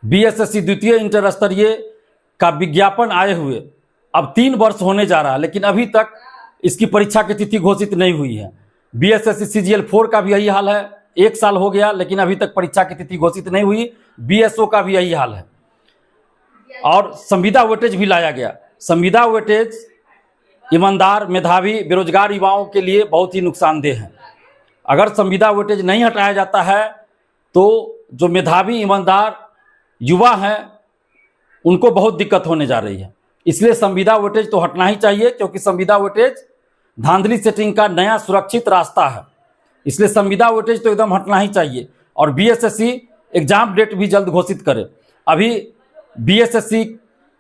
BSSC द्वितीय inter स्तरीय का विज्ञापन आए हुए अब 3 वर्ष होने जा रहा है, लेकिन अभी तक इसकी परीक्षा की तिथि घोषित नहीं हुई है। बीएसएससी सीजीएल 4 का भी यही हाल है, 1 साल हो गया लेकिन अभी तक परीक्षा की तिथि घोषित नहीं हुई। बीएसओ का भी यही हाल है। और संविदा वेटेज भी लाया गया। संविदा वेटेज ईमानदार, मेधावी, बेरोजगार युवाओं के लिए बहुत ही नुकसानदेह है। अगर संविदा वेटेज नहीं हटाया जाता है तो जो मेधावी, ईमानदार युवा हैं उनको बहुत दिक्कत होने जा रही है। इसलिए संविदा वेटेज तो हटना ही चाहिए, क्योंकि संविदा वेटेज धांधली सेटिंग का नया सुरक्षित रास्ता है। इसलिए संविदा वेटेज तो एकदम हटना ही चाहिए। और बीएसएससी एग्जाम डेट भी जल्द घोषित करे। अभी बीएसएससी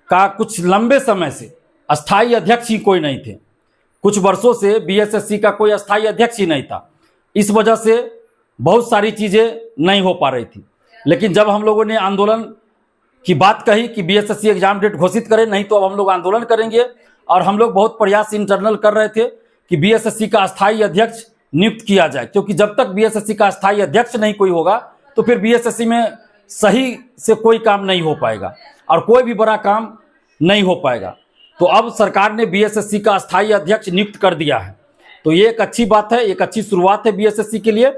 का कुछ लंबे समय से अस्थायी अध्यक्ष ही कोई नहीं थे। कुछ वर्षों से बीएसएससी का कोई अस्थायी अध्यक्ष ही नहीं था। इस वजह से बहुत सारी चीज़ें नहीं हो पा रही थी। लेकिन जब हम लोगों ने आंदोलन की बात कही कि बीएसएससी एग्जाम डेट घोषित करें, नहीं तो अब हम लोग आंदोलन करेंगे, और हम लोग बहुत प्रयास इंटरनल कर रहे थे कि बीएसएससी का अस्थायी अध्यक्ष नियुक्त किया जाए, क्योंकि जब तक बीएसएससी का अस्थायी अध्यक्ष नहीं कोई होगा तो फिर बीएसएससी में सही से कोई काम नहीं हो पाएगा और कोई भी बड़ा काम नहीं हो पाएगा। तो अब सरकार ने बीएसएससी का अस्थायी अध्यक्ष नियुक्त कर दिया है, तो ये एक अच्छी बात है, एक अच्छी शुरुआत है बीएसएससी के लिए।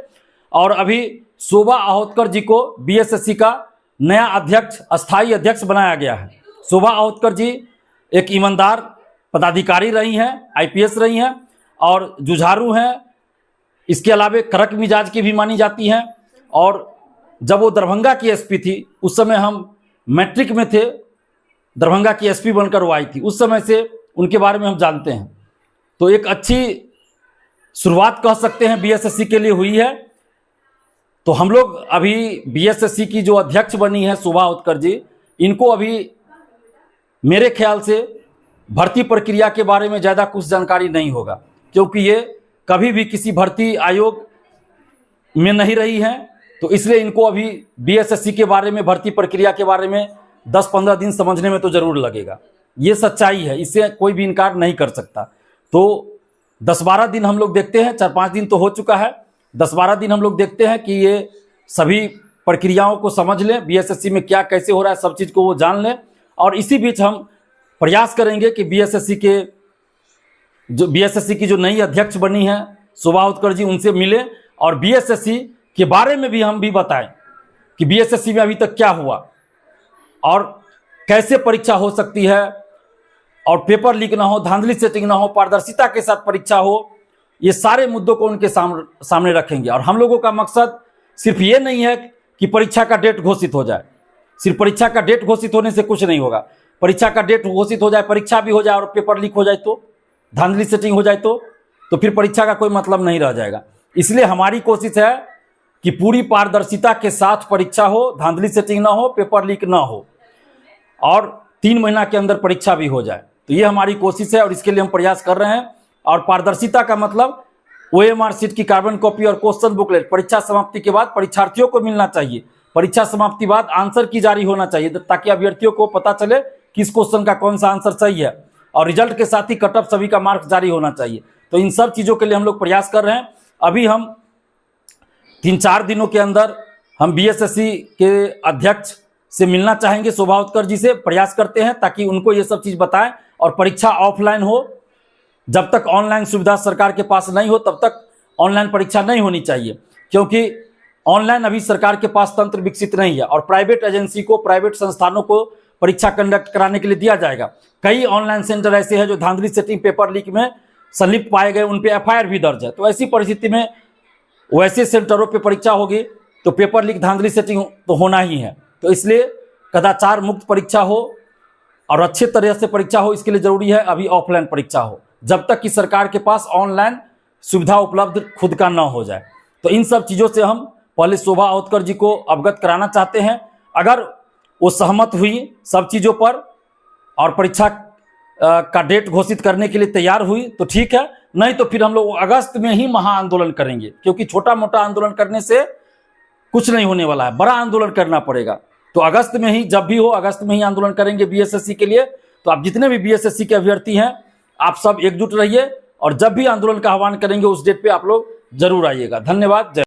और अभी शोभा अहोतकर जी को बीएसएससी का नया अध्यक्ष, अस्थायी अध्यक्ष बनाया गया है। शोभा अहोतकर जी एक ईमानदार पदाधिकारी रही हैं, आईपीएस रही हैं और जुझारू हैं। इसके अलावे कड़क मिजाज की भी मानी जाती हैं। और जब वो दरभंगा की एसपी थी, उस समय हम मैट्रिक में थे, दरभंगा की एसपी बनकर वो आई थी, उस समय से उनके बारे में हम जानते हैं। तो एक अच्छी शुरुआत कह सकते हैं बीएसएससी के लिए हुई है। तो हम लोग अभी बीएसएससी की जो अध्यक्ष बनी है शोभा अहोतकर जी, इनको अभी मेरे ख्याल से भर्ती प्रक्रिया के बारे में ज़्यादा कुछ जानकारी नहीं होगा, क्योंकि ये कभी भी किसी भर्ती आयोग में नहीं रही हैं। तो इसलिए इनको अभी बीएसएससी के बारे में, भर्ती प्रक्रिया के बारे में 10-15 दिन समझने में तो ज़रूर लगेगा। ये सच्चाई है, इससे कोई भी इनकार नहीं कर सकता। तो 10-12 दिन हम लोग देखते हैं, 4-5 दिन तो हो चुका है, 10-12 दिन हम लोग देखते हैं कि ये सभी प्रक्रियाओं को समझ लें, बीएसएससी में क्या कैसे हो रहा है, सब चीज़ को वो जान लें। और इसी बीच हम प्रयास करेंगे कि बीएसएससी की जो नई अध्यक्ष बनी है शोभा अहोतकर जी, उनसे मिले और बीएसएससी के बारे में भी हम भी बताएं कि बीएसएससी में अभी तक क्या हुआ और कैसे परीक्षा हो सकती है, और पेपर लीक ना हो, धांधली सेटिंग ना हो, पारदर्शिता के साथ परीक्षा हो। ये सारे मुद्दों को उनके सामने रखेंगे। और हम लोगों का मकसद सिर्फ ये नहीं है कि परीक्षा का डेट घोषित हो जाए। सिर्फ परीक्षा का डेट घोषित होने से कुछ नहीं होगा। परीक्षा का डेट घोषित हो जाए, परीक्षा भी हो जाए और पेपर लीक हो जाए, तो धांधली सेटिंग हो जाए, तो फिर परीक्षा का कोई मतलब नहीं रह जाएगा। इसलिए हमारी कोशिश है कि पूरी पारदर्शिता के साथ परीक्षा हो, धांधली सेटिंग ना हो, पेपर लीक ना हो और 3 महीना के अंदर परीक्षा भी हो जाए। तो ये हमारी कोशिश है और इसके लिए हम प्रयास कर रहे हैं। और पारदर्शिता का मतलब ओएमआर शीट की कार्बन कॉपी और क्वेश्चन बुकलेट परीक्षा समाप्ति के बाद परीक्षार्थियों को मिलना चाहिए। परीक्षा समाप्ति बाद आंसर की जारी होना चाहिए, ताकि अभ्यर्थियों को पता चले किस क्वेश्चन का कौन सा आंसर सही है। और रिजल्ट के साथ ही कट ऑफ सभी का मार्क्स जारी होना चाहिए। तो इन सब चीज़ों के लिए हम लोग प्रयास कर रहे हैं। अभी हम 3-4 दिनों के अंदर हम बीएसएससी के अध्यक्ष से मिलना चाहेंगे, शोभा अहोतकर जी से प्रयास करते हैं, ताकि उनको ये सब चीज़ बताएं। और परीक्षा ऑफलाइन हो, जब तक ऑनलाइन सुविधा सरकार के पास नहीं हो तब तक ऑनलाइन परीक्षा नहीं होनी चाहिए, क्योंकि ऑनलाइन अभी सरकार के पास तंत्र विकसित नहीं है। और प्राइवेट एजेंसी को, प्राइवेट संस्थानों को परीक्षा कंडक्ट कराने के लिए दिया जाएगा। कई ऑनलाइन सेंटर ऐसे हैं जो धांधली सेटिंग, पेपर लीक में संलिप्त पाए गए, उन पर एफआईआर भी दर्ज है। तो ऐसी परिस्थिति में वैसे सेंटरों पर परीक्षा होगी तो पेपर लीक, धांधली सेटिंग तो होना ही है। तो इसलिए कदाचार मुक्त परीक्षा हो और अच्छे तरह से परीक्षा हो, इसके लिए जरूरी है अभी ऑफलाइन परीक्षा हो, जब तक कि सरकार के पास ऑनलाइन सुविधा उपलब्ध खुद का न हो जाए। तो इन सब चीज़ों से हम पहले शोभा अहोतकर जी को अवगत कराना चाहते हैं। अगर वो सहमत हुई सब चीज़ों पर और परीक्षा का डेट घोषित करने के लिए तैयार हुई तो ठीक है, नहीं तो फिर हम लोग अगस्त में ही महा आंदोलन करेंगे, क्योंकि छोटा मोटा आंदोलन करने से कुछ नहीं होने वाला है, बड़ा आंदोलन करना पड़ेगा। तो अगस्त में ही, जब भी हो अगस्त में ही आंदोलन करेंगे बीएसएससी के लिए। तो आप जितने भी बीएसएससी के अभ्यर्थी हैं, आप सब एकजुट रहिए और जब भी आंदोलन का आह्वान करेंगे उस डेट पे आप लोग जरूर आइएगा। धन्यवाद। जय